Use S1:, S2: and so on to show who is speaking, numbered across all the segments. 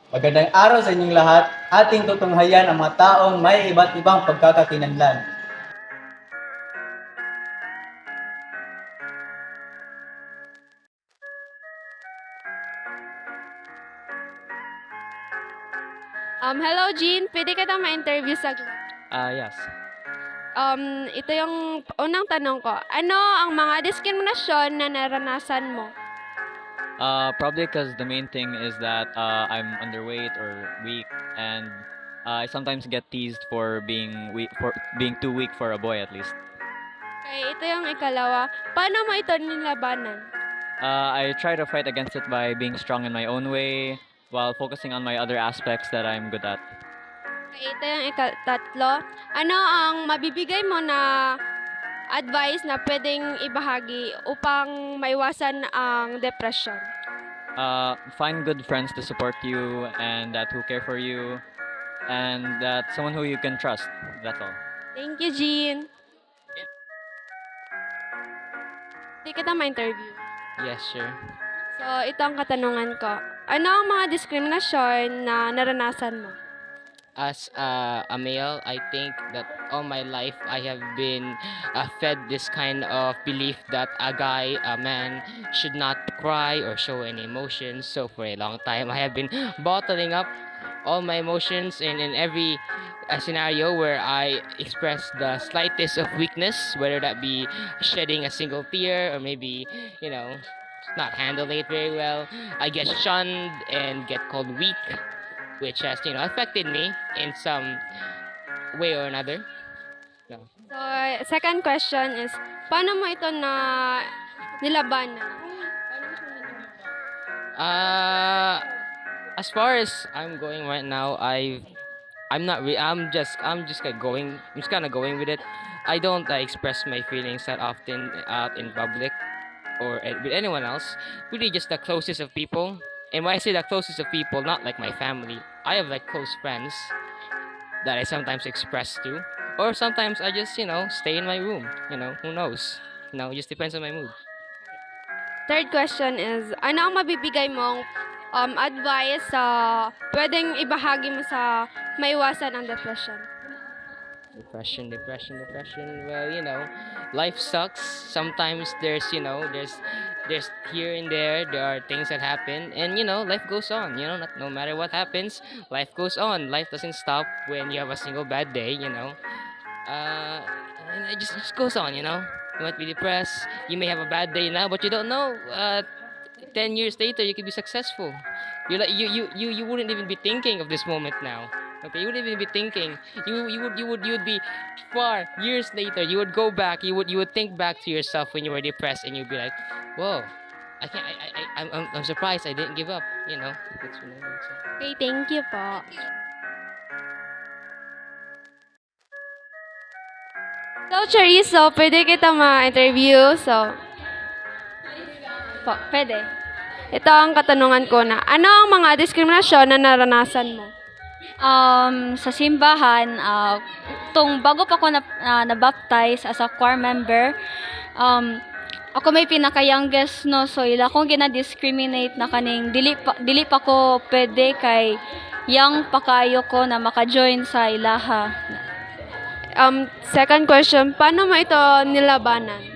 S1: Magandang araw sa inyong lahat. Ating tutunghayan ang mga taong may iba't ibang pagkakakinlangan.
S2: Hello, Jean. Pwede kita ma-interview saglit.
S3: Yes.
S2: Ito yung unang tanong ko. Ano ang mga diskriminasyon na naranasan mo?
S3: Probably because the main thing is that I'm underweight or weak, and I sometimes get teased for being too weak for a boy at least.
S2: Okay, ito yung ikalawa. Paano mo ito nilabanan?
S3: I try to fight against it by being strong in my own way, while focusing on my other aspects that I'm good at.
S2: Okay, ito yung tatlo. Ano ang mabibigay mo na advice na pwedeng ibahagi upang maiwasan ang depression?
S3: Find good friends to support you and that who care for you, and that someone who you can trust. That's all.
S2: Thank you, Jean. Hindi kita ma-interview.
S3: Yes, sure.
S2: So, ito ang katanungan ko. Ano ang mga diskriminasyon na naranasan mo?
S4: As a male, I think that all my life I have been fed this kind of belief that a man, should not cry or show any emotions. So for a long time, I have been bottling up all my emotions, and in every scenario where I express the slightest of weakness, whether that be shedding a single tear or maybe, not handling it very well, I get shunned and get called weak, which has, affected me in some way or another. No.
S2: So, second question is, paano mo ito na nilabanan?
S4: As far as I'm going right now, I'm just kind of going with it. I don't express my feelings that often out in public or with anyone else. Really, just the closest of people. And when I say the closest of people, not like my family, I have like close friends that I sometimes express to. Or sometimes I just, stay in my room. Who knows? It just depends on my mood.
S2: Third question is, ano ang mabibigay mong advice sa pwedeng ibahagi mo sa maiwasan ang depression?
S4: Depression. Well, life sucks. Sometimes there's here and there are things that happen, and life goes on. No matter what happens, life goes on. Life doesn't stop when you have a single bad day. And it just goes on. You might be depressed. You may have a bad day now, but you don't know. 10 years later, you could be successful. You wouldn't even be thinking of this moment now. Okay, you wouldn't even be thinking. You would be far years later. You would go back. You would think back to yourself when you were depressed, and you'd be like, "Whoa, I'm surprised I didn't give up." That's what I would say.
S2: Okay, thank you po. So, Chorizo, pwede kita ma-interview. So, pwede. Ito ang katanungan ko na, ano ang mga diskriminasyon na naranasan mo?
S5: Sa simbahan, bago pa ako na-baptize as a choir member, ako may pinaka-youngest, no, so ila akong gina-discriminate na kaning dili pa ko pwede kay young pa kayo ko na maka-join sa ilaha.
S2: Second question, paano mo ito nilabanan?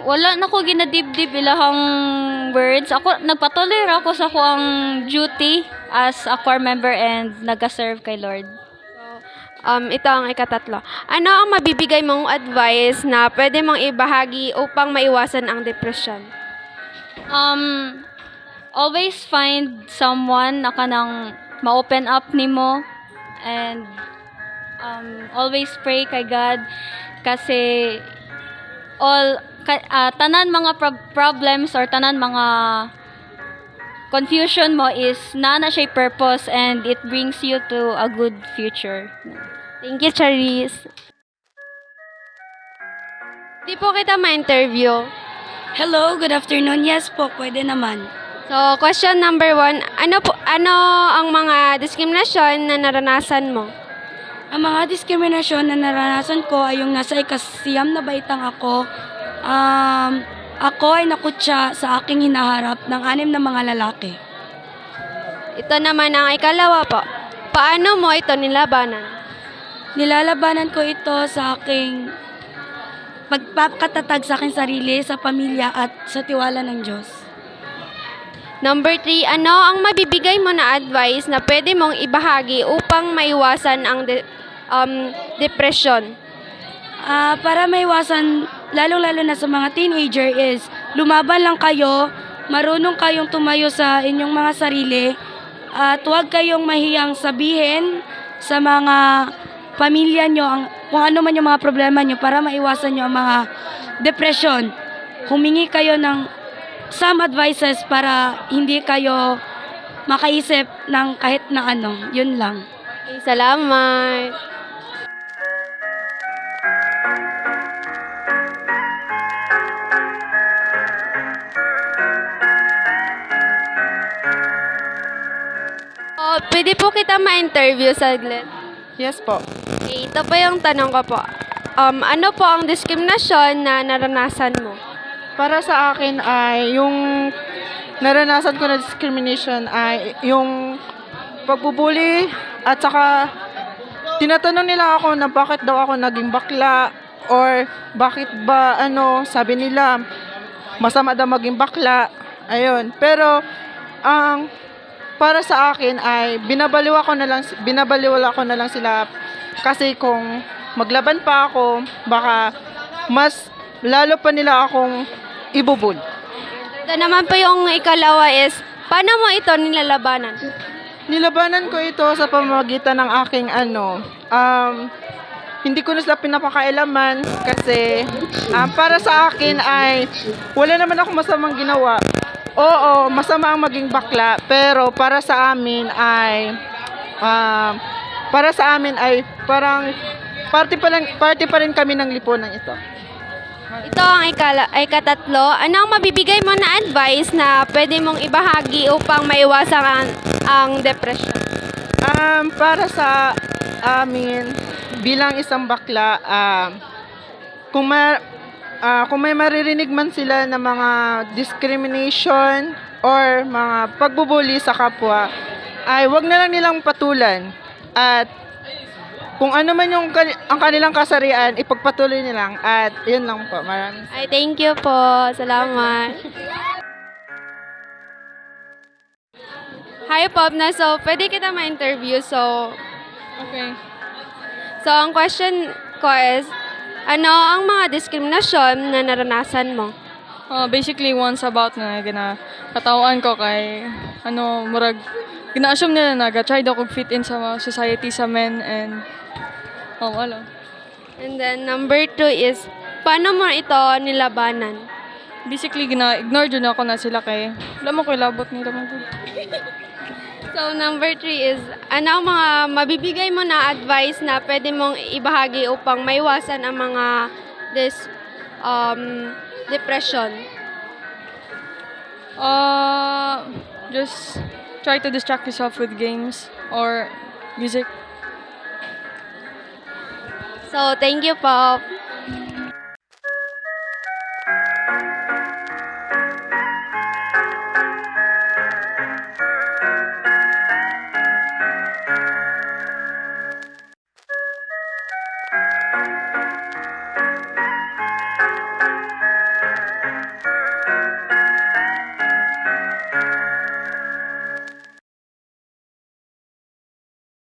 S5: Wala na ko ginadibdib ilahang words. Ako nagpatuloy ako sa akong duty as a choir member and nag-serve kay Lord.
S2: Ito ang ikatatlo. Ano ang mabibigay mong advice na pwede mong ibahagi upang maiwasan ang depression?
S5: Always find someone na kanang ma-open up nimo, and always pray kay God kasi tanan mga problems or tanan mga confusion mo is na siya purpose, and it brings you to a good future.
S2: Thank you, Charis. Di po kita ma-interview.
S6: Hello, good afternoon. Yes po, pwede naman.
S2: So, question number 1, ano ang mga diskriminasyon na naranasan mo?
S6: Ang mga diskriminasyon na naranasan ko ay yung nasa ikasiyam na baitang ako. Ako ay nakutya sa aking hinaharap ng 6 na mga lalaki.
S2: Ito naman ang ikalawa po. Paano mo ito nilabanan?
S6: Nilalabanan ko ito sa aking pagpapakatatag sa aking sarili, sa pamilya at sa tiwala ng Diyos.
S2: Number 3, ano ang mabibigay mo na advice na pwede mong ibahagi upang maiwasan ang depression?
S6: Para maiwasan, lalong-lalo na sa mga teenager is, lumaban lang kayo, marunong kayong tumayo sa inyong mga sarili, at huwag kayong mahiyang sabihin sa mga pamilya nyo kung ano man yung mga problema nyo para maiwasan nyo ang mga depression. Humingi kayo ng some advices para hindi kayo makaisip ng kahit na ano. Yun lang.
S2: Okay, salamat. Pwede po kita ma-interview saglit.
S7: Yes po.
S2: Okay, ito po yung tanong ko po. Ano po ang diskriminasyon na naranasan mo?
S7: Para sa akin ay yung naranasan ko na discrimination ay yung pagbubuli at saka tinatanong nila ako na bakit daw ako naging bakla or bakit ba sabi nila masama daw maging bakla. Ayun. Pero ang para sa akin ay binabaliwala ko na lang sila kasi kung maglaban pa ako, baka mas lalo pa nila akong ibubul.
S2: Ito naman po yung ikalawa is, paano mo ito nilalabanan?
S7: Nilabanan ko ito sa pamamagitan ng aking hindi ko na sila pinapakailaman kasi para sa akin ay wala naman ako masamang ginawa. Oo, masama ang maging bakla, pero para sa amin ay parang party pa rin kami ng lipunan ito.
S2: Ito ang ikatatlo. Ano ang mabibigay mo na advice na pwede mong ibahagi upang maiwasan ang depression?
S7: Para sa amin bilang isang bakla, kung may maririnig man sila na mga discrimination or mga pagbubuli sa kapwa, ay wag na lang nilang patulan. At kung ano man yung ang kanilang kasarian, ipagpatuloy nilang. At yun lang po. Maraming
S2: Ay, thank you po. Salamat. Hi, Pobna. So, pwede kita ma-interview.
S8: Okay.
S2: So, ang question ko is, ano ang mga diskriminasyon na naranasan mo?
S8: Basically, once about na katawan ko kay, murag, gina-assume nila na try daw kong fit in sa society sa men and, wala.
S2: And then, number 2 is, paano mo ito nilabanan?
S8: Basically, gina-ignore dyan ako na sila kay, wala mo ko ilabot nila mo.
S2: So, number 3 is, ano ang mga mabibigay mo na advice na pwede mong ibahagi upang maiwasan ang mga depression?
S8: Just try to distract yourself with games or music.
S2: So, thank you po.